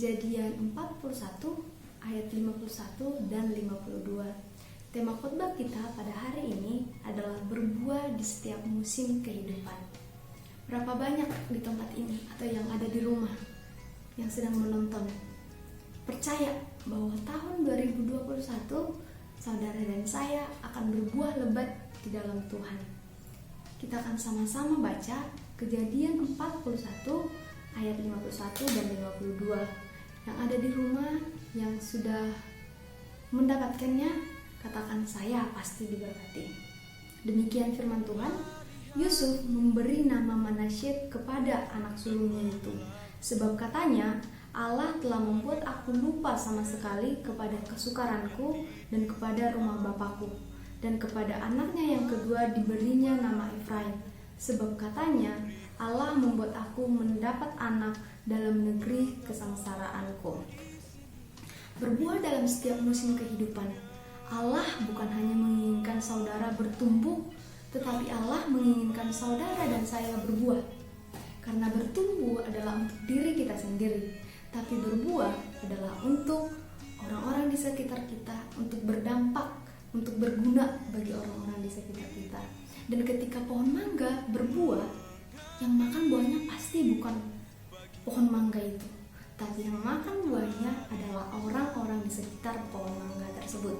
Kejadian 41 ayat 51 dan 52. Tema khotbah kita pada hari ini adalah berbuah di setiap musim kehidupan. Berapa banyak di tempat ini atau yang ada di rumah yang sedang menonton percaya bahwa tahun 2021 saudara dan saya akan berbuah lebat di dalam Tuhan. Kita akan sama-sama baca Kejadian 41 ayat 51 dan 52. Yang ada di rumah yang sudah mendapatkannya, katakan saya pasti diberkati. Demikian firman Tuhan. Yusuf memberi nama Manasye kepada anak sulungnya itu, sebab katanya, Allah telah membuat aku lupa sama sekali kepada kesukaranku dan kepada rumah bapakku. Dan kepada anaknya yang kedua diberinya nama Efraim, sebab katanya, Allah membuat aku mendapat anak dalam negeri kesengsaraanku. Berbuah dalam setiap musim kehidupan. Allah bukan hanya menginginkan saudara bertumbuh, tetapi Allah menginginkan saudara dan saya berbuah. Karena bertumbuh adalah untuk diri kita sendiri, tapi berbuah adalah untuk orang-orang di sekitar kita, untuk berdampak, untuk berguna bagi orang-orang di sekitar kita. Dan ketika pohon mangga berbuah, yang makan buahnya pasti bukan pohon mangga itu, tapi yang makan buahnya adalah orang-orang di sekitar pohon mangga tersebut.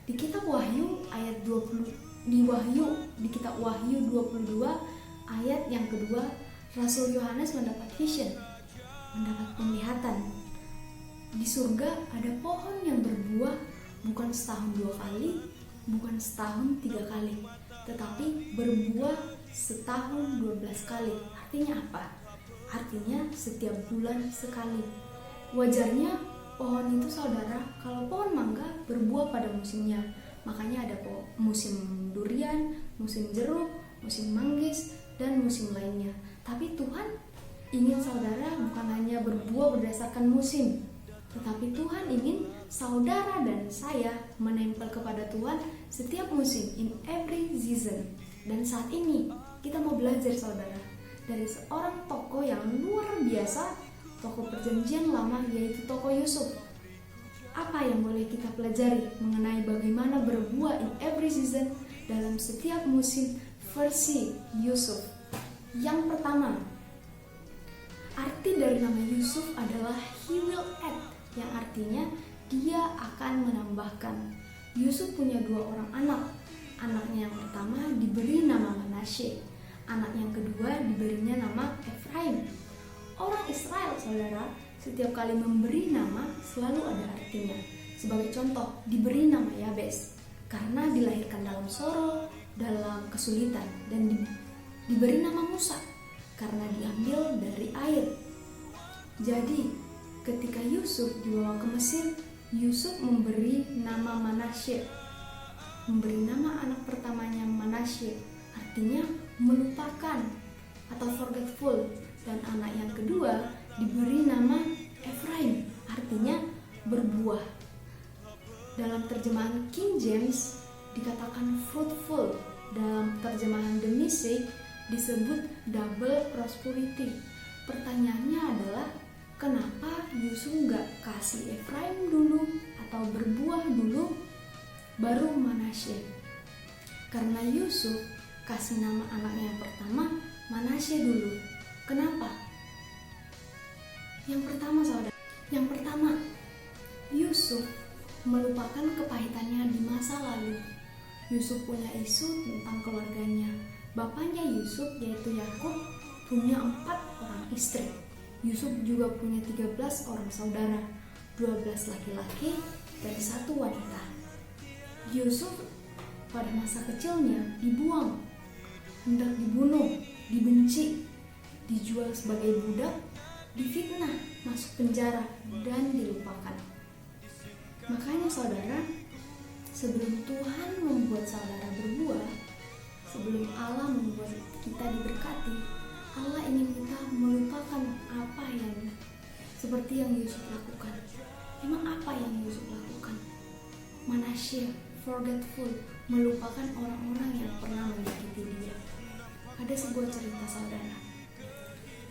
Di kitab Wahyu ayat 20, di kitab Wahyu 22 ayat yang kedua, Rasul Yohanes mendapat vision, mendapat penglihatan. Di surga ada pohon yang berbuah bukan setahun 2 kali, bukan setahun 3 kali, tetapi berbuah setahun 12 kali. Artinya apa? Artinya setiap bulan sekali. Wajarnya pohon itu saudara, kalau pohon mangga berbuah pada musimnya. Makanya ada musim durian, musim jeruk, musim manggis, dan musim lainnya. Tapi Tuhan ingin saudara bukan hanya berbuah berdasarkan musim, tetapi Tuhan ingin saudara dan saya menempel kepada Tuhan setiap musim, in every season. Dan saat ini kita mau belajar saudara dari seorang tokoh yang luar biasa, tokoh perjanjian lama, yaitu tokoh Yusuf. Apa yang boleh kita pelajari mengenai bagaimana berbuah in every season dalam setiap musim versi Yusuf? Yang pertama, arti dari nama Yusuf adalah he will add, yang artinya dia akan menambahkan. Yusuf punya 2 orang anak. Anaknya yang pertama diberi nama Manasye, anak yang kedua diberinya nama Efraim. Orang Israel saudara, setiap kali memberi nama selalu ada artinya. Sebagai contoh, diberi nama Yabes karena dilahirkan dalam sorong, dalam kesulitan. Dan diberi nama Musa karena diambil dari air. Jadi ketika Yusuf dibawa ke Mesir, Yusuf memberi nama Manasye, memberi nama anak pertamanya Manasye, artinya melupakan atau forgetful. Dan anak yang kedua diberi nama Efraim, artinya berbuah. Dalam terjemahan King James dikatakan fruitful. Dalam terjemahan The Message disebut double prosperity. Pertanyaannya adalah, kenapa Yusuf gak kasih Efraim dulu atau berbuah dulu baru Manasye? Karena Yusuf kasih nama anaknya yang pertama Manasye dulu. Kenapa? Yang pertama, Yusuf melupakan kepahitannya di masa lalu. Yusuf punya isu tentang keluarganya. Bapaknya Yusuf, yaitu Yakub, punya 4 orang istri. Yusuf juga punya 13 orang saudara, 12 laki-laki dan 1 wanita. Yusuf pada masa kecilnya dibuang, hendak dibunuh, dibenci, dijual sebagai budak, difitnah, masuk penjara, dan dilupakan. Makanya saudara, sebelum Tuhan membuat saudara berbuah, sebelum Allah membuat kita diberkati, Allah ingin kita melupakan apa yang seperti yang Yusuf lakukan. Emang apa yang Yusuf lakukan? Manasye, forgetful, melupakan orang-orang yang pernah menyakiti dia. Ada sebuah cerita saudara.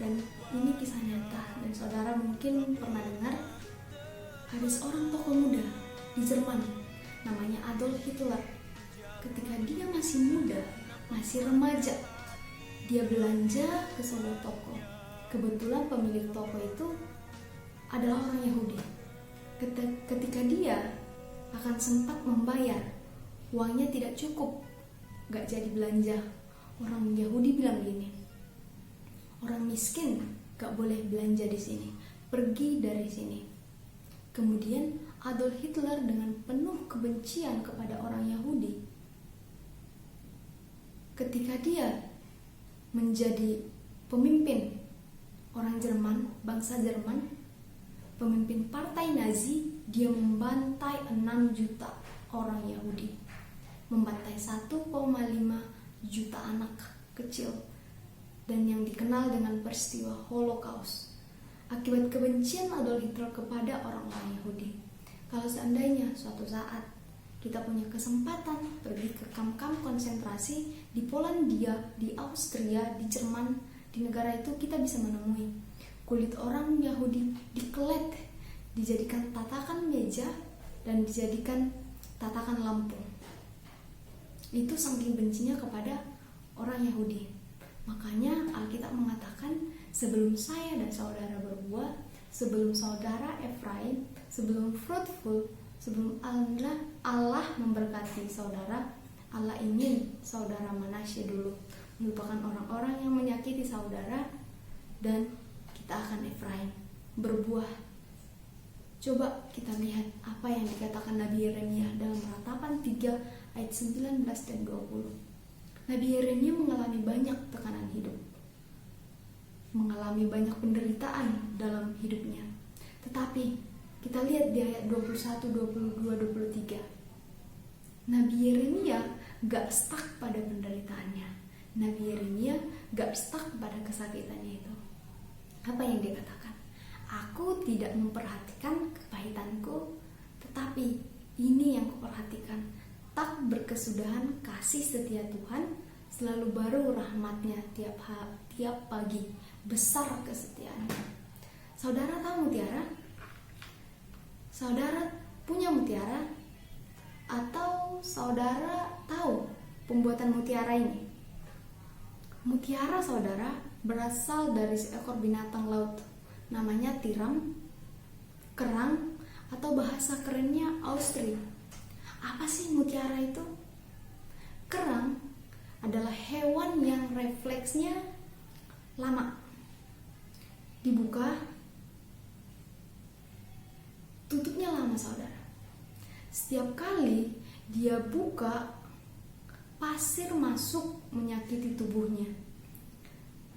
Dan ini kisah nyata, dan saudara mungkin pernah dengar ada seorang tokoh muda di Jerman namanya Adolf Hitler. Ketika dia masih muda, masih remaja, dia belanja ke sebuah toko. Kebetulan pemilik toko itu adalah orang Yahudi. Ketika dia akan sempat membayar, uangnya tidak cukup, gak jadi belanja. Orang Yahudi bilang gini, orang miskin gak boleh belanja di sini, pergi dari sini. Kemudian Adolf Hitler dengan penuh kebencian kepada orang Yahudi, ketika dia menjadi pemimpin orang Jerman, bangsa Jerman, pemimpin partai Nazi, dia membantai 6 juta orang Yahudi, membantai 1,5 juta anak kecil, dan yang dikenal dengan peristiwa Holocaust akibat kebencian Adolf Hitler kepada orang-orang Yahudi. Kalau seandainya suatu saat kita punya kesempatan pergi ke kamp-kamp konsentrasi di Polandia, di Austria, di Jerman, di negara itu, kita bisa menemui kulit orang Yahudi dikelet, dijadikan tatakan meja dan dijadikan tatakan lampu. Itu saking bencinya kepada orang Yahudi. Makanya Alkitab mengatakan, sebelum saya dan saudara berbuah, sebelum saudara Efraim, sebelum fruitful, sebelum Allah memberkati saudara, Allah ingin saudara Manasye dulu melupakan orang-orang yang menyakiti saudara, dan kita akan Efraim berbuah. Coba kita lihat apa yang dikatakan Nabi Yeremia dalam Ratapan 3 ayat 19 dan 20. Nabi Yeremia mengalami banyak tekanan hidup, mengalami banyak penderitaan dalam hidupnya. Tetapi kita lihat di ayat 21, 22, 23. Nabi Yeremia gak stuck pada penderitaannya. Nabi Yeremia gak stuck pada kesakitannya itu. Apa yang dia katakan? Aku tidak memperhatikan kepahitanku, tetapi ini yang kuperhatikan. Tak berkesudahan kasih setia Tuhan, selalu baru rahmatnya tiap pagi, besar kesetiaannya. Saudara tahu mutiara? Saudara punya mutiara? Atau saudara tahu pembuatan mutiara ini? Mutiara, saudara, berasal dari seekor binatang laut, namanya tiram, kerang, atau bahasa kerennya Austri. Apa sih mutiara itu? Kerang adalah hewan yang refleksnya lama. Dibuka, tutupnya lama, saudara. Setiap kali dia buka, pasir masuk menyakiti tubuhnya.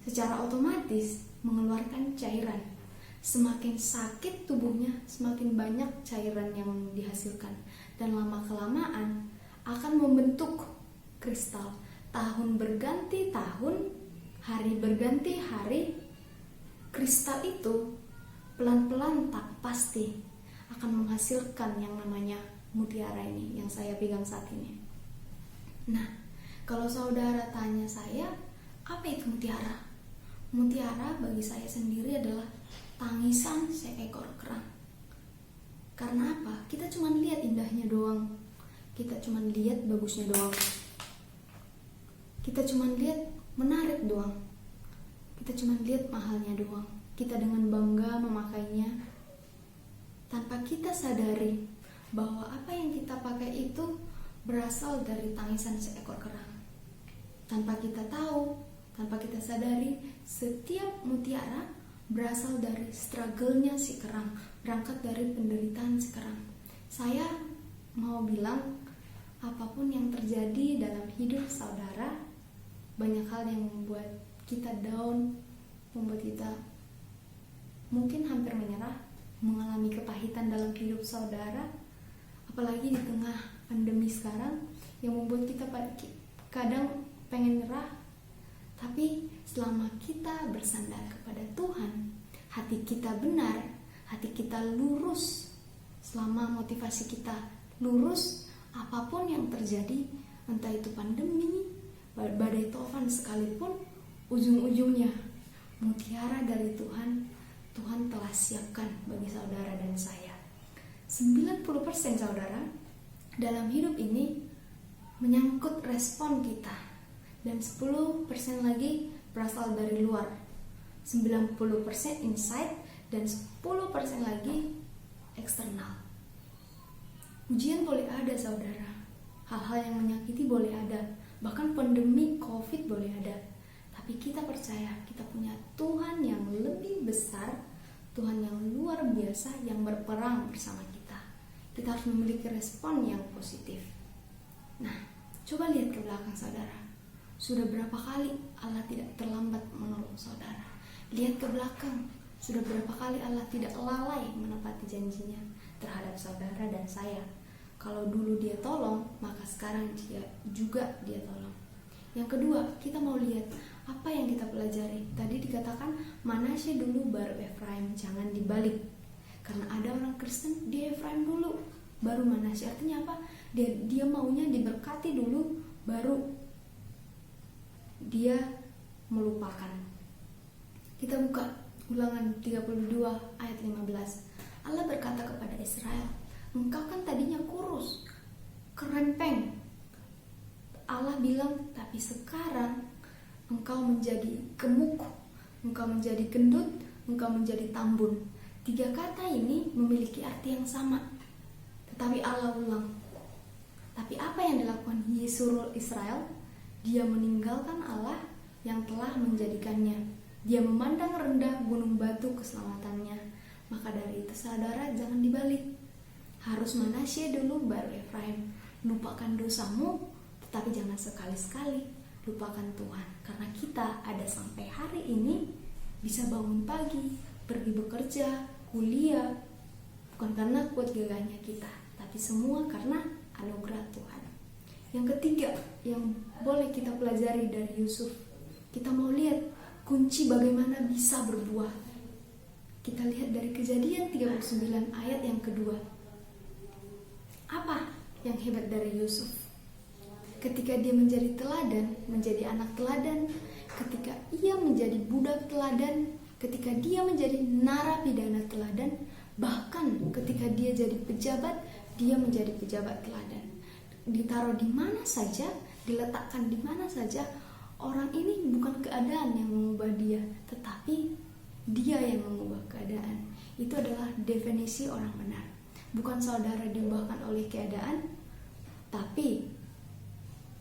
Secara otomatis mengeluarkan cairan. Semakin sakit tubuhnya, semakin banyak cairan yang dihasilkan, dan lama-kelamaan akan membentuk kristal. Tahun berganti tahun, hari berganti hari, kristal itu pelan-pelan tak pasti akan menghasilkan yang namanya mutiara ini yang saya pegang saat ini. Nah, kalau saudara tanya saya, apa itu mutiara? Mutiara bagi saya sendiri adalah tangisan seekor kerang. Karena apa? Kita cuma lihat indahnya doang. Kita cuma lihat bagusnya doang. Kita cuma lihat menarik doang. Kita cuma lihat mahalnya doang. Kita dengan bangga memakainya, tanpa kita sadari bahwa apa yang kita pakai itu berasal dari tangisan seekor kerang. Tanpa kita tahu, tanpa kita sadari, setiap mutiara berasal dari struggle-nya si kerang, berangkat dari penderitaan si kerang. Saya mau bilang, apapun yang terjadi dalam hidup saudara, banyak hal yang membuat kita down, membuat kita mungkin hampir menyerah, mengalami kepahitan dalam hidup saudara, apalagi di tengah pandemi sekarang yang membuat kita kadang pengen nyerah. Tapi selama kita bersandar kepada Tuhan, hati kita benar, hati kita lurus, selama motivasi kita lurus, apapun yang terjadi, entah itu pandemi, badai topan sekalipun, ujung-ujungnya mutiara dari Tuhan, Tuhan telah siapkan bagi saudara dan saya. 90% saudara dalam hidup ini menyangkut respon kita, dan 10% lagi berasal dari luar. 90% inside dan 10% lagi eksternal. Ujian boleh ada saudara, hal-hal yang menyakiti boleh ada, bahkan pandemi COVID boleh ada. Tapi kita percaya kita punya Tuhan yang lebih besar, Tuhan yang luar biasa yang berperang bersama kita. Kita harus memiliki respon yang positif. Nah, coba lihat ke belakang saudara. Sudah berapa kali Allah tidak terlambat menolong saudara? Lihat ke belakang, sudah berapa kali Allah tidak lalai menepati janjinya terhadap saudara dan saya. Kalau dulu dia tolong, maka sekarang dia tolong. Yang kedua, kita mau lihat apa yang kita pelajari. Tadi dikatakan Manasye dulu baru Efraim, jangan dibalik. Karena ada orang Kristen, dia Efraim dulu baru Manasye. Artinya apa? Dia maunya diberkati dulu baru dia melupakan. Kita buka Ulangan 32 ayat 15. Allah berkata kepada Israel, engkau kan tadinya kurus, kerempeng. Allah bilang, tapi sekarang engkau menjadi gemuk, engkau menjadi gendut, engkau menjadi tambun. 3 kata ini memiliki arti yang sama, tetapi Allah ulang. Tapi apa yang dilakukan Yesurul Israel? Dia meninggalkan Allah yang telah menjadikannya. Dia memandang rendah gunung batu keselamatannya. Maka dari itu saudara, jangan dibalik. Harus Manasye dulu baru Efraim. Lupakan dosamu, tetapi jangan sekali-sekali lupakan Tuhan. Karena kita ada sampai hari ini bisa bangun pagi, pergi bekerja, kuliah, bukan karena kuat gagahnya kita, tapi semua karena anugerah Tuhan. Yang ketiga yang boleh kita pelajari dari Yusuf, kita mau lihat kunci bagaimana bisa berbuah. Kita lihat dari Kejadian 39 ayat yang kedua. Apa yang hebat dari Yusuf? Ketika dia menjadi teladan, menjadi anak teladan, ketika ia menjadi budak teladan, ketika dia menjadi narapidana teladan, bahkan ketika dia jadi pejabat, dia menjadi pejabat teladan. Ditaruh di mana saja, diletakkan di mana saja, orang ini bukan keadaan yang mengubah dia, tetapi dia yang mengubah keadaan. Itu adalah definisi orang benar. Bukan saudara diubahkan oleh keadaan, tapi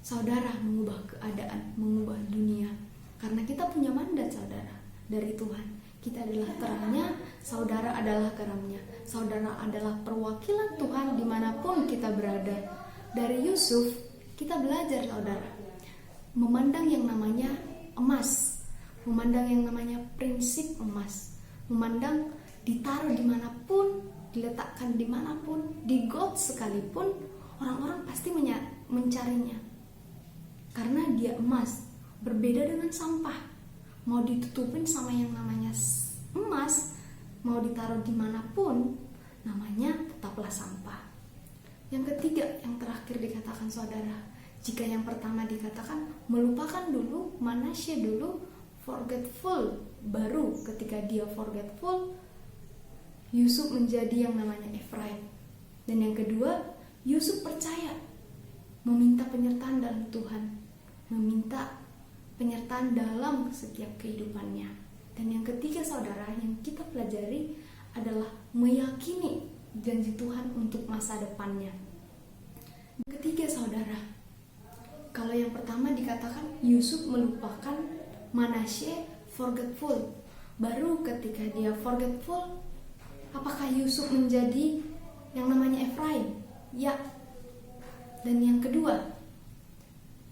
saudara mengubah keadaan, mengubah dunia. Karena kita punya mandat saudara dari Tuhan. Kita adalah terangnya, saudara adalah garamnya. Saudara adalah perwakilan Tuhan dimanapun kita berada. Dari Yusuf kita belajar saudara, memandang yang namanya emas, memandang yang namanya prinsip emas, memandang ditaruh dimanapun, diletakkan dimanapun, di got sekalipun, orang-orang pasti mencarinya. Karena dia emas, berbeda dengan sampah. Mau ditutupin sama yang namanya emas, mau ditaruh dimanapun, namanya tetaplah sampah. Yang ketiga, yang terakhir dikatakan saudara, jika yang pertama dikatakan melupakan dulu, Manasye dulu, forgetful, baru ketika dia forgetful, Yusuf menjadi yang namanya Efraim. Dan yang kedua, Yusuf percaya, meminta penyertaan dalam Tuhan, meminta penyertaan dalam setiap kehidupannya. Dan yang ketiga saudara, yang kita pelajari adalah meyakini janji Tuhan untuk masa depannya. Yang ketiga saudara, kalau yang pertama dikatakan Yusuf melupakan, Manasye forgetful. Baru ketika dia forgetful, apakah Yusuf menjadi yang namanya Efraim? Ya. Dan yang kedua,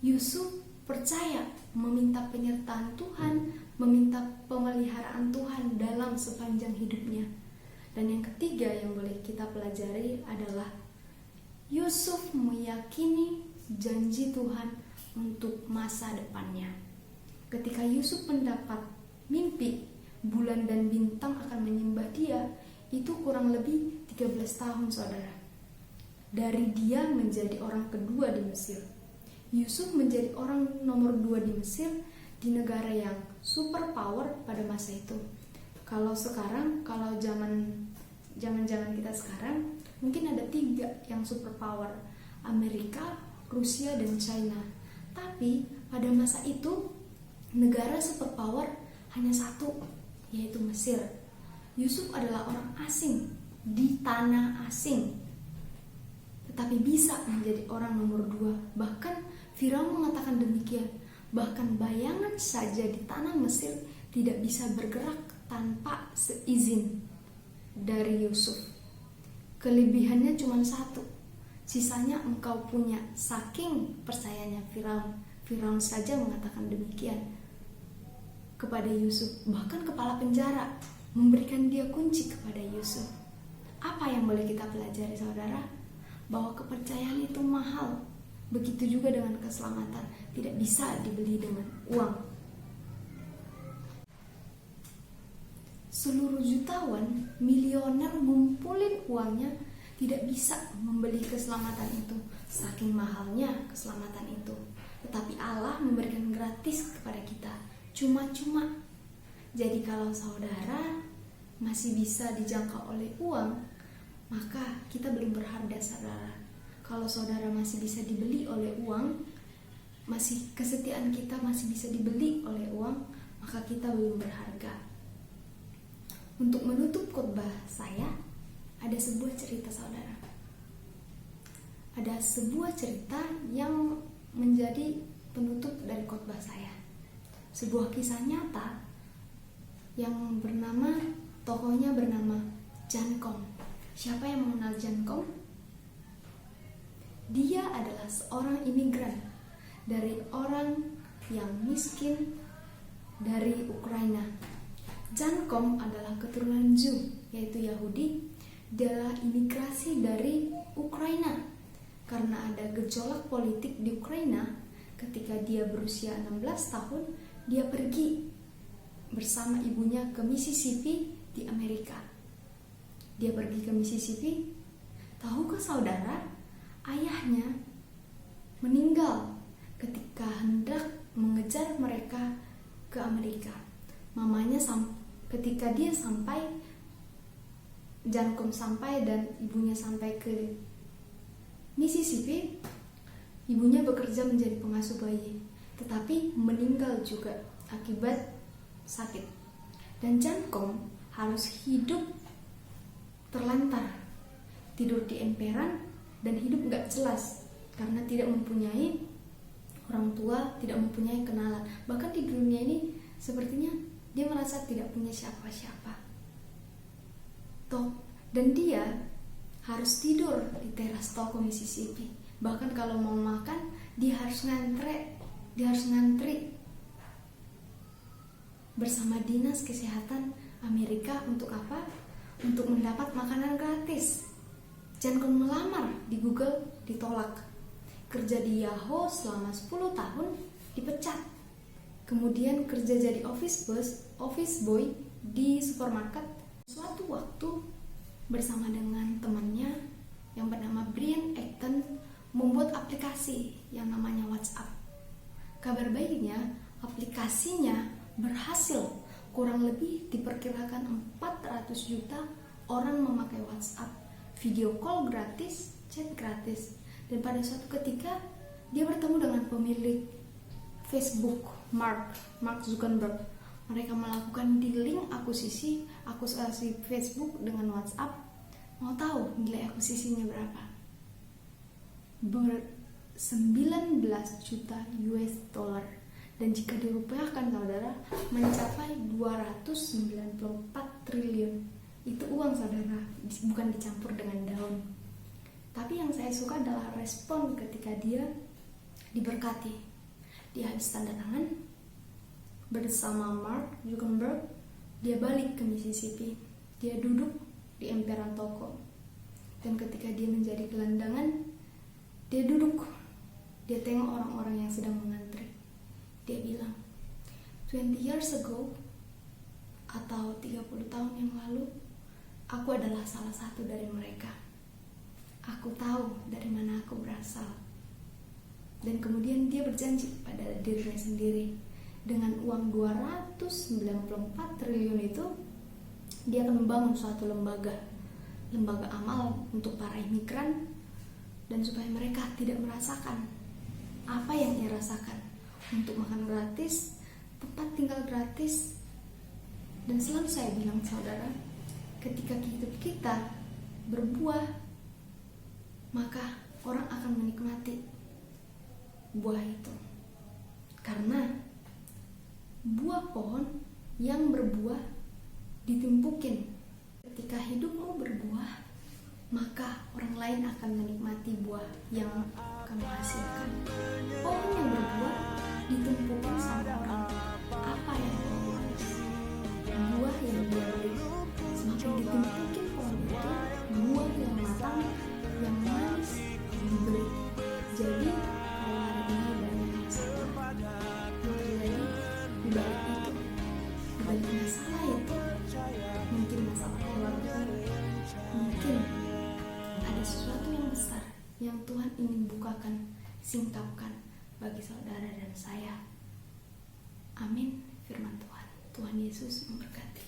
Yusuf percaya, meminta penyertaan Tuhan, meminta pemeliharaan Tuhan dalam sepanjang hidupnya. Dan yang ketiga yang boleh kita pelajari adalah Yusuf meyakini janji Tuhan untuk masa depannya. Ketika Yusuf mendapat mimpi bulan dan bintang akan menyembah dia, itu kurang lebih 13 tahun saudara. Dari dia menjadi orang kedua di Mesir, Yusuf menjadi orang nomor 2 di Mesir, di negara yang super power pada masa itu. Kalau sekarang, kalau zaman kita sekarang, mungkin ada 3 yang super power, Amerika, Rusia, dan China. Tapi pada masa itu negara superpower hanya 1, yaitu Mesir. Yusuf adalah orang asing di tanah asing, tetapi bisa menjadi orang nomor 2. Bahkan Firaun mengatakan demikian. Bahkan bayangan saja di tanah Mesir tidak bisa bergerak tanpa seizin dari Yusuf. Kelebihannya cuma 1, sisanya engkau punya. Saking percayanya Firaun saja mengatakan demikian kepada Yusuf. Bahkan kepala penjara memberikan dia kunci kepada Yusuf. Apa yang boleh kita pelajari, saudara? Bahwa kepercayaan itu mahal. Begitu juga dengan keselamatan, tidak bisa dibeli dengan uang. Seluruh jutawan, milioner ngumpulin uangnya tidak bisa membeli keselamatan itu, saking mahalnya keselamatan itu. Tetapi Allah memberikan gratis kepada kita, cuma-cuma. Jadi kalau saudara masih bisa dijangkau oleh uang, maka kita belum berharga, saudara. Kalau saudara masih bisa dibeli oleh uang, kesetiaan kita masih bisa dibeli oleh uang, maka kita belum berharga. Untuk menutup khotbah saya, ada sebuah cerita, saudara. Ada sebuah cerita yang menjadi penutup dari khotbah saya. Sebuah kisah nyata yang tokohnya bernama Jankong. Siapa yang mengenal Jankong? Dia adalah seorang imigran dari orang yang miskin dari Ukraina. Jankong adalah keturunan Jew, yaitu Yahudi. Dia adalah imigrasi dari Ukraina. Karena ada gejolak politik di Ukraina, ketika dia berusia 16 tahun, dia pergi bersama ibunya ke Mississippi di Amerika. Dia pergi ke Mississippi. Tahukah saudara, ayahnya meninggal ketika hendak mengejar mereka ke Amerika. Mamanya ketika dia sampai, Jankong sampai dan ibunya sampai ke Mississippi, ibunya bekerja menjadi pengasuh bayi, tetapi meninggal juga akibat sakit. Dan Jankong harus hidup terlantar, tidur di emperan, dan hidup gak jelas karena tidak mempunyai orang tua, tidak mempunyai kenalan. Bahkan di dunia ini sepertinya dia merasa tidak punya siapa-siapa. Dan dia harus tidur di teras toko Mississippi. Bahkan kalau mau makan, dia harus ngantri bersama dinas kesehatan Amerika. Untuk apa? Untuk mendapat makanan gratis. Jankong melamar di Google, ditolak. Kerja di Yahoo selama 10 tahun, dipecat. Kemudian kerja jadi office boy di supermarket. Suatu waktu bersama dengan temannya yang bernama Brian Acton membuat aplikasi yang namanya WhatsApp. Kabar baiknya, aplikasinya berhasil. Kurang lebih diperkirakan 400 juta orang memakai WhatsApp. Video call gratis, chat gratis. Dan pada suatu ketika dia bertemu dengan pemilik Facebook, Mark Zuckerberg. Mereka melakukan dealing akuisisi Facebook dengan WhatsApp. Mau tahu nilai akuisisinya berapa? 19 juta US dollar. Dan jika dirupiahkan, saudara, mencapai 294 triliun. Itu uang, saudara, bukan dicampur dengan daun. Tapi yang saya suka adalah respon ketika dia diberkati. Dia habis tanda tangan bersama Mark Zuckerberg. Dia balik ke Mississippi. Dia duduk di emperan toko. Dan ketika dia menjadi gelandangan, dia duduk. Dia tengok orang-orang yang sedang mengantri. Dia bilang, 20 years ago atau 30 tahun yang lalu, aku adalah salah satu dari mereka. Aku tahu dari mana aku berasal. Dan kemudian dia berjanji pada dirinya sendiri, dengan uang 294 triliun itu dia akan membangun suatu lembaga amal untuk para imigran, dan supaya mereka tidak merasakan apa yang ia rasakan, untuk makan gratis, tempat tinggal gratis. Dan selalu saya bilang, saudara, ketika hidup kita berbuah, maka orang akan menikmati buah itu. Karena buah pohon yang berbuah ditimpukin. Ketika hidupmu berbuah, maka orang lain akan menikmati buah yang kamu hasilkan. Pohon yang berbuah ditimpukin sama orang. Apa yang kamu manis? Buah yang dia beli. Semakin ditimpukin pohon itu, buah yang matang, yang manis dibeli. Jadi kalau hari ini banyak masalah yang terjadi, dibalik itu, dibalik masalah itu, mungkin masalah keluarga, mungkin ada sesuatu yang besar yang Tuhan ingin bukakan, singkapkan bagi saudara dan saya. Amin. Firman Tuhan. Tuhan Yesus memberkati.